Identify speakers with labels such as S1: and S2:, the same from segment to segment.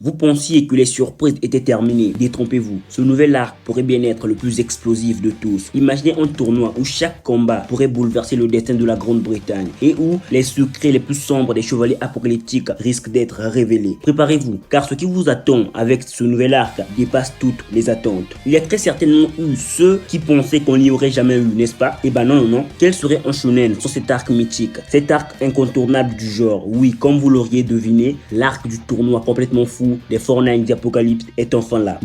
S1: Vous pensiez que les surprises étaient terminées. Détrompez-vous. Ce nouvel arc pourrait bien être le plus explosif de tous. Imaginez un tournoi où chaque combat pourrait bouleverser le destin de la Grande-Bretagne et où les secrets les plus sombres des chevaliers apocalyptiques risquent d'être révélés. Préparez-vous, car ce qui vous attend avec ce nouvel arc dépasse toutes les attentes. Il y a très certainement eu ceux qui pensaient qu'on n'y aurait jamais eu, n'est-ce pas? Eh ben non. Quel serait un shonen sans cet arc mythique? Cet arc incontournable du genre. Oui, comme vous l'auriez deviné, l'arc du tournoi complètement fou des Fortnite Apocalypse est enfin là.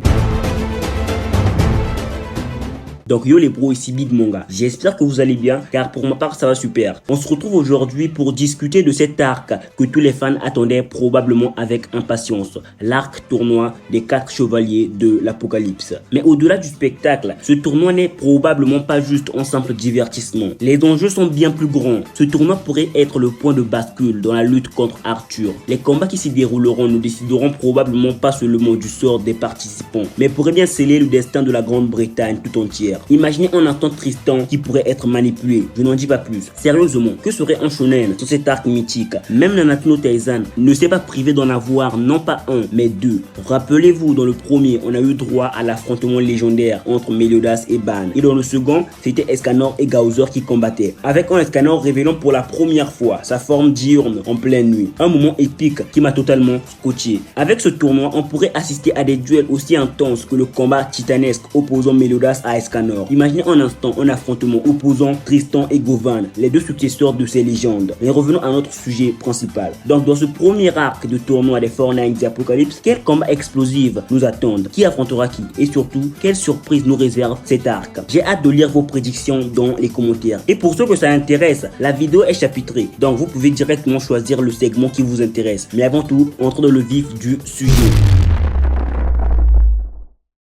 S1: Donc yo les bros, ici Big Manga. J'espère que vous allez bien, car pour ma part ça va super. On se retrouve aujourd'hui pour discuter de cet arc que tous les fans attendaient probablement avec impatience. L'arc tournoi des 4 chevaliers de l'Apocalypse. Mais au-delà du spectacle, ce tournoi n'est probablement pas juste un simple divertissement. Les enjeux sont bien plus grands. Ce tournoi pourrait être le point de bascule dans la lutte contre Arthur. Les combats qui s'y dérouleront ne décideront probablement pas seulement du sort des participants, mais pourraient bien sceller le destin de la Grande-Bretagne tout entière. Imaginez un instant Tristan qui pourrait être manipulé. Je n'en dis pas plus. Sérieusement, que serait un shonen sur cet arc mythique? Même Nanatsu no Taizan ne s'est pas privé d'en avoir non pas un, mais 2. Rappelez-vous, dans le premier, on a eu droit à l'affrontement légendaire entre Meliodas et Ban. Et dans le second, c'était Escanor et Gauzer qui combattaient. Avec un Escanor révélant pour la première fois sa forme diurne en pleine nuit. Un moment épique qui m'a totalement scotché. Avec ce tournoi, on pourrait assister à des duels aussi intenses que le combat titanesque opposant Meliodas à Escanor. Imaginez un instant un affrontement opposant Tristan et Govan, les 2 successeurs de ces légendes. Mais revenons à notre sujet principal. Donc dans ce premier arc de tournoi des Fortnite Apocalypse, quel combat explosif nous attendent? Qui affrontera qui? Et surtout, quelle surprise nous réserve cet arc? J'ai hâte de lire vos prédictions dans les commentaires. Et pour ceux que ça intéresse, la vidéo est chapitrée. Donc vous pouvez directement choisir le segment qui vous intéresse. Mais avant tout, entrons dans le vif du sujet.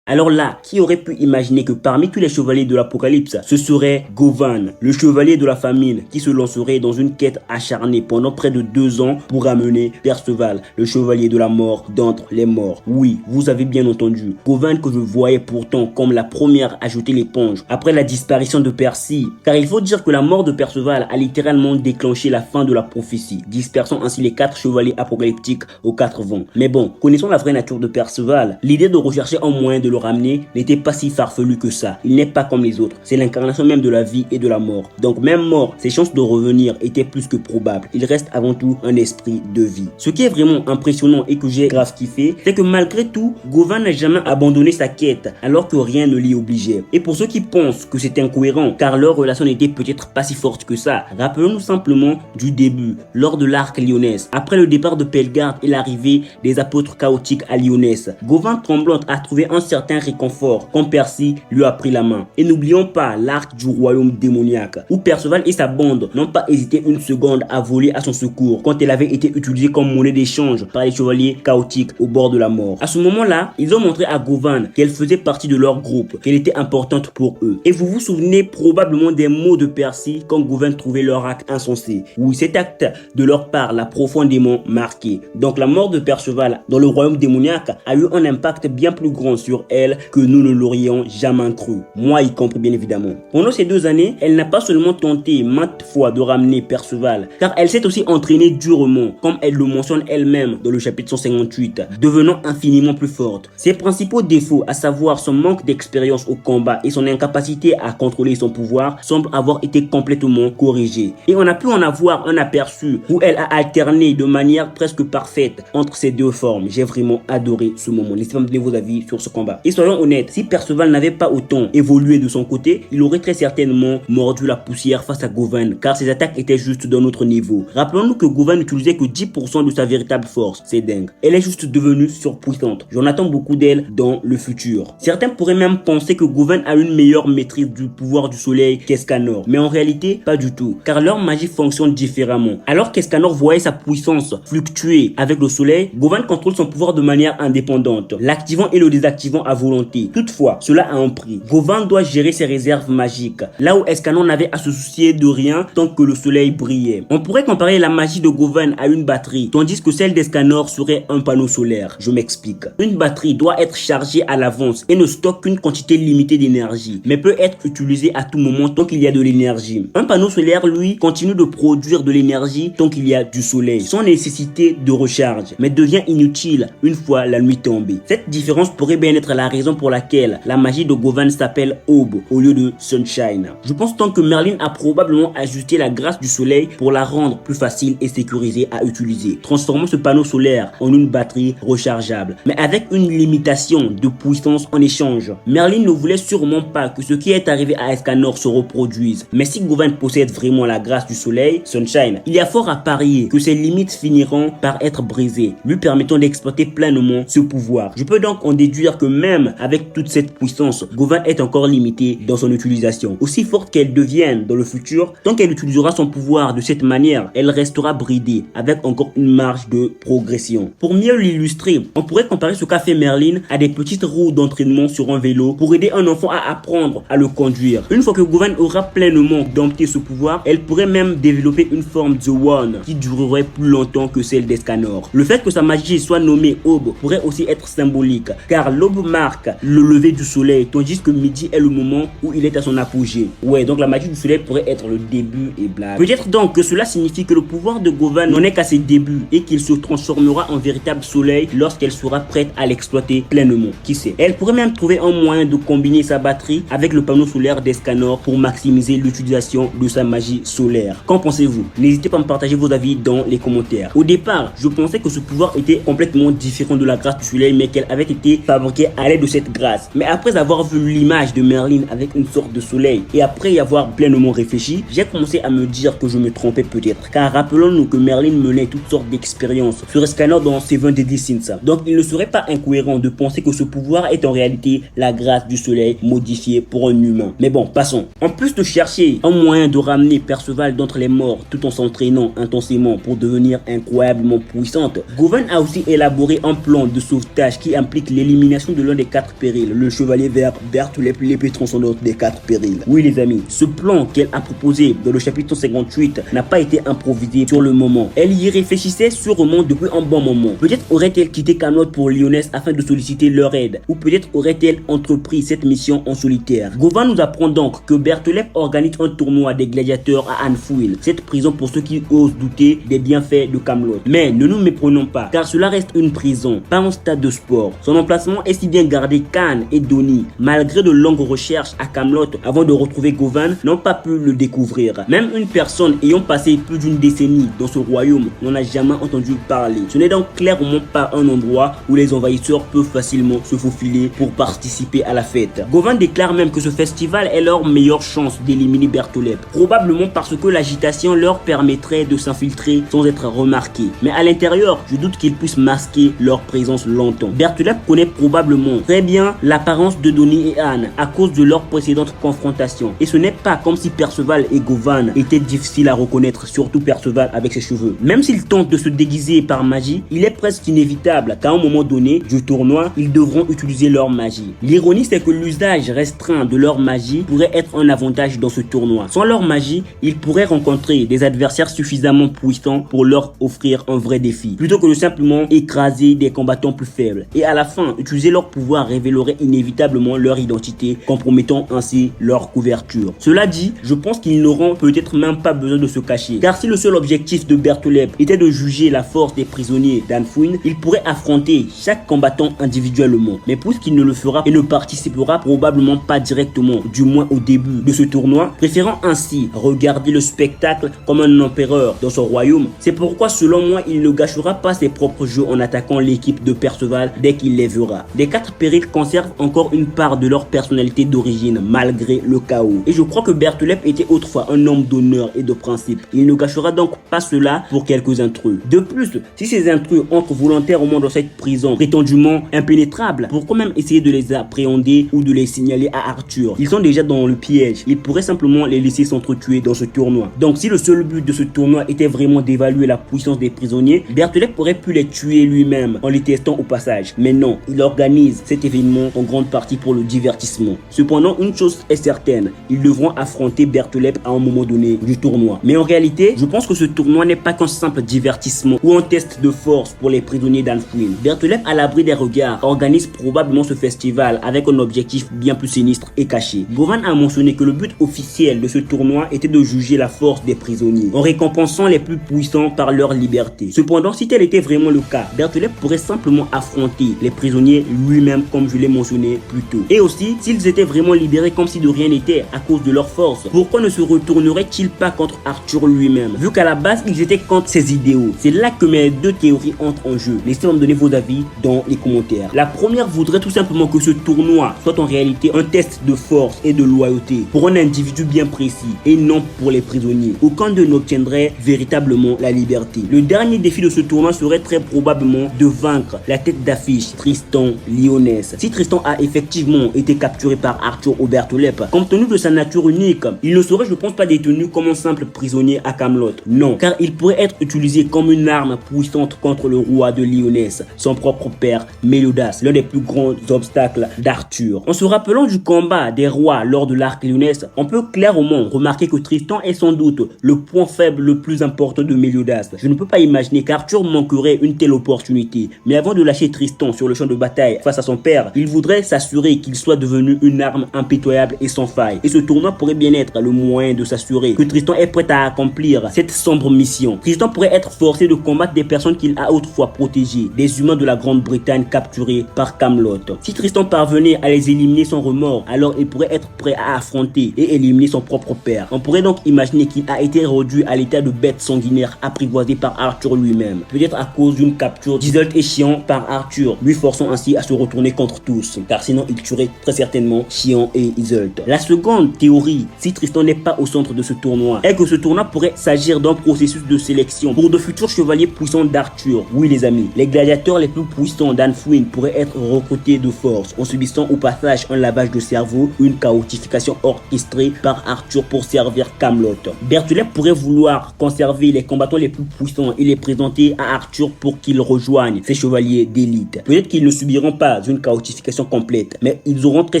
S1: Alors là, qui aurait pu imaginer que parmi tous les chevaliers de l'Apocalypse, ce serait Govan, le chevalier de la famine, qui se lancerait dans une quête acharnée pendant près de 2 ans pour amener Perceval, le chevalier de la mort, d'entre les morts. Oui, vous avez bien entendu, Govan que je voyais pourtant comme la première à jeter l'éponge après la disparition de Percy. Car il faut dire que la mort de Perceval a littéralement déclenché la fin de la prophétie, dispersant ainsi les 4 chevaliers apocalyptiques aux 4 vents. Mais bon, connaissant la vraie nature de Perceval, l'idée de rechercher un moyen de le ramener n'était pas si farfelu que ça. Il n'est pas comme les autres. C'est l'incarnation même de la vie et de la mort. Donc même mort, ses chances de revenir étaient plus que probables. Il reste avant tout un esprit de vie. Ce qui est vraiment impressionnant et que j'ai grave kiffé, c'est que malgré tout, Govan n'a jamais abandonné sa quête alors que rien ne l'y obligeait. Et pour ceux qui pensent que c'est incohérent car leur relation n'était peut-être pas si forte que ça, rappelons-nous simplement du début, lors de l'arc Lyonesse. Après le départ de Pelgard et l'arrivée des apôtres chaotiques à Lyonesse, Govan tremblante a trouvé un certain réconfort quand Percy lui a pris la main. Et n'oublions pas l'arc du royaume démoniaque où Perceval et sa bande n'ont pas hésité une seconde à voler à son secours quand elle avait été utilisée comme monnaie d'échange par les chevaliers chaotiques au bord de la mort. À ce moment-là, ils ont montré à Govan qu'elle faisait partie de leur groupe, qu'elle était importante pour eux. Et vous vous souvenez probablement des mots de Percy quand Govan trouvait leur acte insensé. Oui, cet acte de leur part l'a profondément marqué. Donc la mort de Perceval dans le royaume démoniaque a eu un impact bien plus grand sur elle que nous ne l'aurions jamais cru, moi y compris bien évidemment. Pendant ces 2 années, elle n'a pas seulement tenté maintes fois de ramener Perceval, car elle s'est aussi entraînée durement, comme elle le mentionne elle-même dans le chapitre 158, devenant infiniment plus forte. Ses principaux défauts, à savoir son manque d'expérience au combat et son incapacité à contrôler son pouvoir, semblent avoir été complètement corrigés. Et on a pu en avoir un aperçu où elle a alterné de manière presque parfaite entre ces 2 formes. J'ai vraiment adoré ce moment. Laissez-moi me donner vos avis sur ce combat. Et soyons honnêtes, si Perceval n'avait pas autant évolué de son côté, il aurait très certainement mordu la poussière face à Govan, car ses attaques étaient juste d'un autre niveau. Rappelons-nous que Govan n'utilisait que 10% de sa véritable force, c'est dingue. Elle est juste devenue surpuissante. J'en attends beaucoup d'elle dans le futur. Certains pourraient même penser que Govan a une meilleure maîtrise du pouvoir du soleil qu'Escanor, mais en réalité, pas du tout, car leur magie fonctionne différemment. Alors qu'Escanor voyait sa puissance fluctuer avec le soleil, Govan contrôle son pouvoir de manière indépendante, l'activant et le désactivant à volonté. Toutefois, cela a un prix. Govan doit gérer ses réserves magiques, là où Escanor n'avait à se soucier de rien tant que le soleil brillait. On pourrait comparer la magie de Govan à une batterie, tandis que celle d'Escanor serait un panneau solaire. Je m'explique. Une batterie doit être chargée à l'avance et ne stocke qu'une quantité limitée d'énergie, mais peut être utilisée à tout moment tant qu'il y a de l'énergie. Un panneau solaire, lui, continue de produire de l'énergie tant qu'il y a du soleil, sans nécessité de recharge, mais devient inutile une fois la nuit tombée. Cette différence pourrait bien être la raison pour laquelle la magie de Govan s'appelle Aube au lieu de Sunshine. Je pense donc que Merlin a probablement ajusté la grâce du soleil pour la rendre plus facile et sécurisée à utiliser, transformant ce panneau solaire en une batterie rechargeable, mais avec une limitation de puissance en échange. Merlin ne voulait sûrement pas que ce qui est arrivé à Escanor se reproduise, mais si Govan possède vraiment la grâce du soleil, Sunshine, il y a fort à parier que ses limites finiront par être brisées, lui permettant d'exploiter pleinement ce pouvoir. Je peux donc en déduire que même avec toute cette puissance, Govan est encore limité dans son utilisation. Aussi forte qu'elle devienne dans le futur, tant qu'elle utilisera son pouvoir de cette manière, elle restera bridée avec encore une marge de progression. Pour mieux l'illustrer, on pourrait comparer ce qu'a fait Merlin à des petites roues d'entraînement sur un vélo pour aider un enfant à apprendre à le conduire. Une fois que Govan aura pleinement dompté ce pouvoir, elle pourrait même développer une forme The One qui durerait plus longtemps que celle d'Escanor. Le fait que sa magie soit nommée Aube pourrait aussi être symbolique, car l'aube marque le lever du soleil, tandis que midi est le moment où il est à son apogée. Ouais, donc la magie du soleil pourrait être le début et blague. Peut-être donc que cela signifie que le pouvoir de Govan n'en est qu'à ses débuts et qu'il se transformera en véritable soleil lorsqu'elle sera prête à l'exploiter pleinement. Qui sait? Elle pourrait même trouver un moyen de combiner sa batterie avec le panneau solaire d'Escanor pour maximiser l'utilisation de sa magie solaire. Qu'en pensez-vous? N'hésitez pas à me partager vos avis dans les commentaires. Au départ, je pensais que ce pouvoir était complètement différent de la grâce du soleil, mais qu'elle avait été fabriquée à l'aide de cette grâce. Mais après avoir vu l'image de Merlin avec une sorte de soleil et après y avoir pleinement réfléchi, j'ai commencé à me dire que je me trompais peut-être. Car rappelons-nous que Merlin menait toutes sortes d'expériences sur Escanor dans Seven Deadly Sins. Donc il ne serait pas incohérent de penser que ce pouvoir est en réalité la grâce du soleil modifiée pour un humain. Mais bon, passons. En plus de chercher un moyen de ramener Perceval d'entre les morts tout en s'entraînant intensément pour devenir incroyablement puissante, Govan a aussi élaboré un plan de sauvetage qui implique l'élimination de l'un des 4 périls, le chevalier vert Bertholep, l'épée transcendante des 4 périls. Oui les amis, ce plan qu'elle a proposé dans le chapitre 58 n'a pas été improvisé sur le moment. Elle y réfléchissait sûrement depuis un bon moment. Peut-être aurait-elle quitté Camelot pour Lyonesse afin de solliciter leur aide, ou peut-être aurait-elle entrepris cette mission en solitaire. Govan nous apprend donc que Bertholep organise un tournoi des gladiateurs à Anfuil, cette prison pour ceux qui osent douter des bienfaits de Camelot. Mais ne nous méprenons pas, car cela reste une prison, pas un stade de sport. Son emplacement est si bien gardé qu'Anne et Donnie, malgré de longues recherches à Camelot avant de retrouver Govan, n'ont pas pu le découvrir. Même une personne ayant passé plus d'une décennie dans ce royaume n'en a jamais entendu parler. Ce n'est donc clairement pas un endroit où les envahisseurs peuvent facilement se faufiler pour participer à la fête. Govan déclare même que ce festival est leur meilleure chance d'éliminer Bertholep, probablement parce que l'agitation leur permettrait de s'infiltrer sans être remarqués. Mais à l'intérieur, je doute qu'ils puissent masquer leur présence longtemps. Bertholep connaît probablement très bien l'apparence de Donnie et Anne à cause de leur précédente confrontation. Et ce n'est pas comme si Perceval et Govan étaient difficiles à reconnaître, surtout Perceval avec ses cheveux. Même s'ils tentent de se déguiser par magie, il est presque inévitable qu'à un moment donné du tournoi, ils devront utiliser leur magie. L'ironie, c'est que l'usage restreint de leur magie pourrait être un avantage dans ce tournoi. Sans leur magie, ils pourraient rencontrer des adversaires suffisamment puissants pour leur offrir un vrai défi, plutôt que de simplement écraser des combattants plus faibles. Et à la fin, utiliser leur pouvoir révélerait inévitablement leur identité, compromettant ainsi leur couverture. Cela dit, je pense qu'ils n'auront peut-être même pas besoin de se cacher, car si le seul objectif de Bertholep était de juger la force des prisonniers d'Anfuin, il pourrait affronter chaque combattant individuellement. Mais puisqu'il ne le fera et ne participera probablement pas directement, du moins au début de ce tournoi, préférant ainsi regarder le spectacle comme un empereur dans son royaume, c'est pourquoi selon moi il ne gâchera pas ses propres jeux en attaquant l'équipe de Perceval dès qu'il les verra. Les 4 périls conservent encore une part de leur personnalité d'origine malgré le chaos. Et je crois que Bertholep était autrefois un homme d'honneur et de principe. Il ne gâchera donc pas cela pour quelques intrus. De plus, si ces intrus entrent volontairement dans cette prison prétendument impénétrable, pourquoi même essayer de les appréhender ou de les signaler à Arthur? Ils sont déjà dans le piège. Il pourrait simplement les laisser s'entretuer dans ce tournoi. Donc si le seul but de ce tournoi était vraiment d'évaluer la puissance des prisonniers, Bertholep aurait pu les tuer lui-même en les testant au passage. Mais non, il organise organisent cet événement en grande partie pour le divertissement. Cependant, une chose est certaine, ils devront affronter Bertholep à un moment donné du tournoi. Mais en réalité, je pense que ce tournoi n'est pas qu'un simple divertissement ou un test de force pour les prisonniers d'Anfuin. Bertholep, à l'abri des regards, organise probablement ce festival avec un objectif bien plus sinistre et caché. Govan a mentionné que le but officiel de ce tournoi était de juger la force des prisonniers en récompensant les plus puissants par leur liberté. Cependant, si tel était vraiment le cas, Bertholep pourrait simplement affronter les prisonniers lui-même comme je l'ai mentionné plus tôt. Et aussi, s'ils étaient vraiment libérés comme si de rien n'était à cause de leur force, pourquoi ne se retourneraient-ils pas contre Arthur lui-même, vu qu'à la base ils étaient contre ses idéaux? C'est là que mes deux théories entrent en jeu. Laissez-moi me donner vos avis dans les commentaires. La première voudrait tout simplement que ce tournoi soit en réalité un test de force et de loyauté pour un individu bien précis et non pour les prisonniers. Aucun d'eux n'obtiendrait véritablement la liberté. Le dernier défi de ce tournoi serait très probablement de vaincre la tête d'affiche Tristan Lyonès. Si Tristan a effectivement été capturé par Arthur au Bertholep, compte tenu de sa nature unique, il ne serait, je pense, pas détenu comme un simple prisonnier à Camelot. Non, car il pourrait être utilisé comme une arme puissante contre le roi de Lyonès, son propre père Méliodas, l'un des plus grands obstacles d'Arthur. En se rappelant du combat des rois lors de l'arc Lyonès, on peut clairement remarquer que Tristan est sans doute le point faible le plus important de Méliodas. Je ne peux pas imaginer qu'Arthur manquerait une telle opportunité, mais avant de lâcher Tristan sur le champ de bataille face à son père, il voudrait s'assurer qu'il soit devenu une arme impitoyable et sans faille. Et ce tournoi pourrait bien être le moyen de s'assurer que Tristan est prêt à accomplir cette sombre mission. Tristan pourrait être forcé de combattre des personnes qu'il a autrefois protégées, des humains de la Grande-Bretagne capturés par Camelot. Si Tristan parvenait à les éliminer sans remords, alors il pourrait être prêt à affronter et éliminer son propre père. On pourrait donc imaginer qu'il a été réduit à l'état de bête sanguinaire apprivoisée par Arthur lui-même, peut-être à cause d'une capture d'Iseult et Chian par Arthur, lui forçant ainsi à se retourner contre tous, car sinon il tuerait très certainement Chian et Iseult. La seconde théorie, si Tristan n'est pas au centre de ce tournoi, est que ce tournoi pourrait s'agir d'un processus de sélection pour de futurs chevaliers puissants d'Arthur. Oui les amis, les gladiateurs les plus puissants d'Anfuin pourraient être recrutés de force en subissant au passage un lavage de cerveau, une chaotification orchestrée par Arthur pour servir Camelot. Bertholep pourrait vouloir conserver les combattants les plus puissants et les présenter à Arthur pour qu'ils rejoignent ses chevaliers d'élite. Peut-être qu'ils ne subiront pas une chaotification complète, mais ils auront très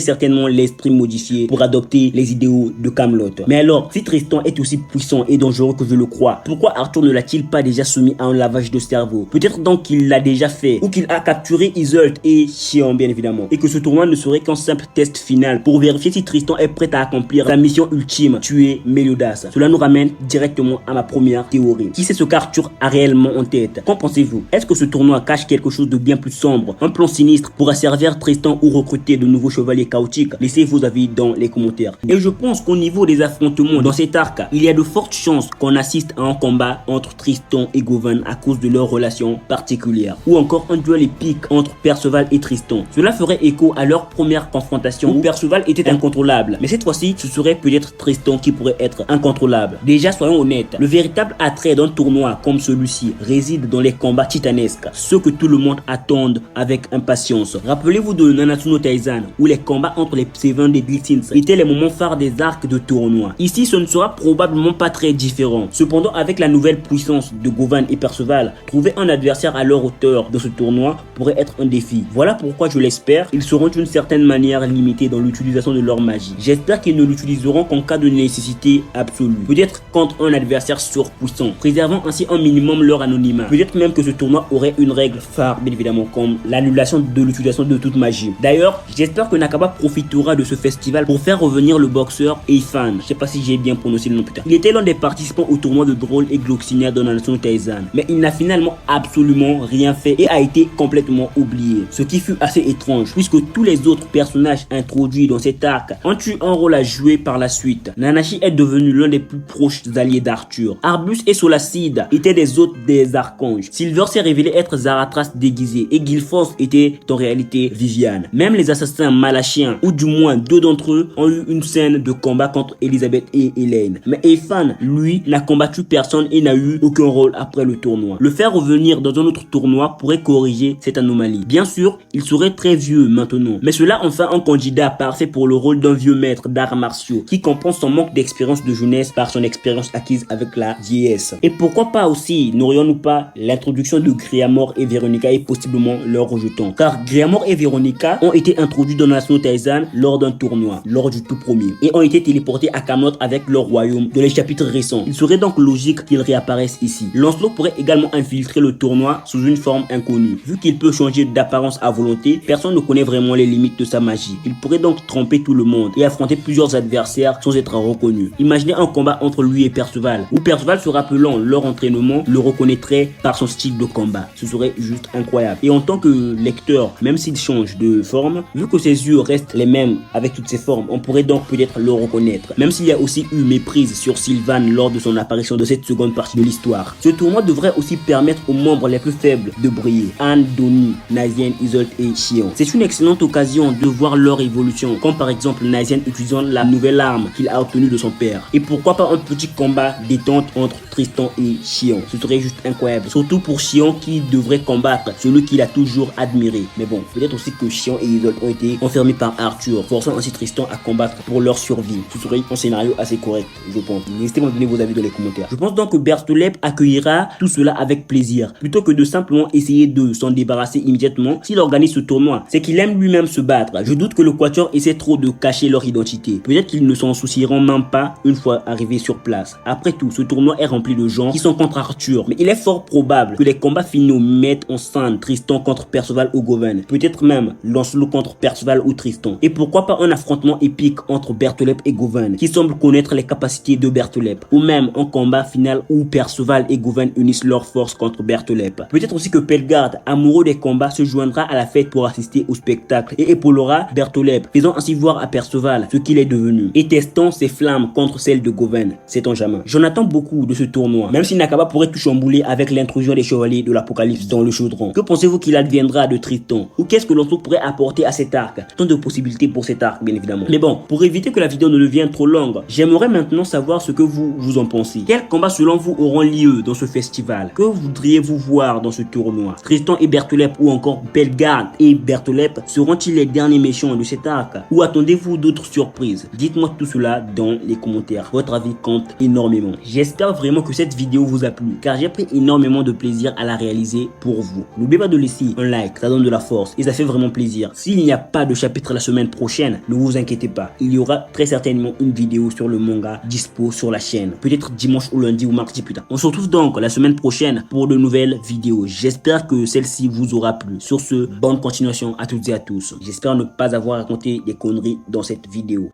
S1: certainement l'esprit modifié pour adopter les idéaux de Camelot. Mais alors, si Tristan est aussi puissant et dangereux que je le crois, pourquoi Arthur ne l'a-t-il pas déjà soumis à un lavage de cerveau? Peut-être donc qu'il l'a déjà fait, ou qu'il a capturé Iseult et Chian bien évidemment, et que ce tournoi ne serait qu'un simple test final pour vérifier si Tristan est prêt à accomplir sa mission ultime, tuer Méliodas. Cela nous ramène directement à ma première théorie. Qui c'est ce qu'Arthur a réellement en tête? Qu'en pensez-vous? Est-ce que ce tournoi cache quelque chose de bien plus sombre, un plan sinistre pour asservir Tristan ou recruter de nouveaux chevaliers chaotiques? Laissez vos avis dans les commentaires. Et je pense qu'au niveau des affrontements dans cet arc, il y a de fortes chances qu'on assiste à un combat entre Tristan et Govan à cause de leur relation particulière, ou encore un duel épique entre Perceval et Tristan. Cela ferait écho à leur première confrontation où Perceval était incontrôlable, mais cette fois-ci ce serait peut-être Tristan qui pourrait être incontrôlable. Déjà soyons honnêtes, le véritable attrait d'un tournoi comme celui-ci réside dans les combats titanesques, ceux que tout le monde attend avec impatience. Rappelez-vous de Nanatsu no Taizan où les combats entre les P7 des Glissins étaient les moments phares des arcs de tournoi. Ici ce ne sera probablement pas très différent. Cependant avec la nouvelle puissance de Govan et Perceval, trouver un adversaire à leur hauteur dans ce tournoi pourrait être un défi. Voilà pourquoi je l'espère, ils seront d'une certaine manière limités dans l'utilisation de leur magie. J'espère qu'ils ne l'utiliseront qu'en cas de nécessité absolue. Peut-être contre un adversaire surpuissant, préservant ainsi un minimum leur anonymat. Peut-être même que ce tournoi aurait une règle phare, bien évidemment, comme l'annulation de l'utilisation de toute magie. D'ailleurs, j'espère que Nakaba profitera de ce festival pour faire revenir le boxeur Eifan. Je sais pas si j'ai bien prononcé le nom putain. Il était l'un des participants au tournoi de Droll et Gloxinia dans Nanatsu no Taizan, mais il n'a finalement absolument rien fait et a été complètement oublié. Ce qui fut assez étrange, puisque tous les autres personnages introduits dans cet arc ont eu un rôle à jouer par la suite. Nanashi est devenu l'un des plus proches alliés d'Arthur. Arbus et Solacide étaient des hôtes des archanges. Silver s'est révélé être Zaratras déguisé et Gilforce était en réalité Viviane. Même les assassins malachiens, ou du moins deux d'entre eux, ont eu une scène de combat contre Elisabeth et Hélène. Mais Eifan, lui, n'a combattu personne et n'a eu aucun rôle après le tournoi. Le faire revenir dans un autre tournoi pourrait corriger cette anomalie. Bien sûr, il serait très vieux maintenant, mais cela en fait un candidat parfait pour le rôle d'un vieux maître d'arts martiaux qui compense son manque d'expérience de jeunesse par son expérience acquise avec la vieillesse. Et pourquoi pas aussi, n'aurions-nous pas l'introduction de Griamor et Veronica et possiblement leur rejeton, car Griamor Namor et Veronica ont été introduits dans Nanatsu no Taizan lors d'un tournoi, lors du tout premier, et ont été téléportés à Camelot avec leur royaume dans les chapitres récents. Il serait donc logique qu'ils réapparaissent ici. Lancelot pourrait également infiltrer le tournoi sous une forme inconnue. Vu qu'il peut changer d'apparence à volonté, personne ne connaît vraiment les limites de sa magie. Il pourrait donc tromper tout le monde et affronter plusieurs adversaires sans être reconnu. Imaginez un combat entre lui et Perceval, où Perceval se rappelant leur entraînement le reconnaîtrait par son style de combat. Ce serait juste incroyable. Et en tant que lecteur, même s'il change de forme, vu que ses yeux restent les mêmes avec toutes ses formes, on pourrait donc peut-être le reconnaître. Même s'il y a aussi eu méprise sur Sylvan lors de son apparition dans cette seconde partie de l'histoire. Ce tournoi devrait aussi permettre aux membres les plus faibles de briller. Anne, Donnie, Nazian, Isolde et Shion. C'est une excellente occasion de voir leur évolution, comme par exemple Nazian utilisant la nouvelle arme qu'il a obtenue de son père. Et pourquoi pas un petit combat détente entre Tristan et Shion. Ce serait juste incroyable. Surtout pour Shion qui devrait combattre celui qu'il a toujours admiré. Mais bon, peut-être aussi que Shion et Isolde ont été enfermés par Arthur, forçant ainsi Tristan à combattre pour leur survie. Ce serait un scénario assez correct, je pense. N'hésitez pas à me donner vos avis dans les commentaires. Je pense donc que Bertholep accueillera tout cela avec plaisir, plutôt que de simplement essayer de s'en débarrasser immédiatement s'il organise ce tournoi. C'est qu'il aime lui-même se battre. Je doute que le Quatuor essaie trop de cacher leur identité. Peut-être qu'ils ne s'en soucieront même pas une fois arrivés sur place. Après tout, ce tournoi est rempli de gens qui sont contre Arthur, mais il est fort probable que les combats finaux mettent en scène Tristan contre Perceval ou Govan. Peut-être même Lancelot contre Perceval ou Tristan. Et pourquoi pas un affrontement épique entre Bertholep et Govan, qui semble connaître les capacités de Bertholep. Ou même un combat final où Perceval et Govan unissent leurs forces contre Bertholep. Peut-être aussi que Pelgard, amoureux des combats, se joindra à la fête pour assister au spectacle et épaulera Bertholep, faisant ainsi voir à Perceval ce qu'il est devenu et testant ses flammes contre celles de Govan. Sait-on jamais. J'en attends beaucoup de ce tournoi, même si Nakaba pourrait tout chambouler avec l'intrusion des chevaliers de l'Apocalypse dans le chaudron. Que pensez-vous qu'il adviendra de Tristan? Ou qu'est-ce que Lancelot pourrait apporter à cet arc? Tant de possibilités pour cet arc, bien évidemment. Mais bon, pour éviter que la vidéo ne devienne trop longue, j'aimerais maintenant savoir ce que vous en pensez. Quels combats selon vous auront lieu dans ce festival? Que voudriez-vous voir dans ce tournoi? Tristan et Bertholep ou encore Pelgard et Bertholep seront-ils les derniers méchants de cet arc? Ou attendez-vous d'autres surprises? Dites-moi tout cela dans les commentaires. Votre avis compte énormément. J'espère vraiment que cette vidéo vous a plu, car j'ai pris énormément de plaisir à la réaliser pour vous. N'oubliez pas de laisser un like, ça donne de la force et ça fait vraiment plaisir. S'il n'y a pas de chapitre la semaine prochaine, ne vous inquiétez pas, il y aura très certainement une vidéo sur le manga dispo sur la chaîne. Peut-être dimanche ou lundi ou mardi plus tard. On se retrouve donc la semaine prochaine pour de nouvelles vidéos. J'espère que celle-ci vous aura plu. Sur ce, bonne continuation à toutes et à tous. J'espère ne pas avoir raconté des conneries dans cette vidéo.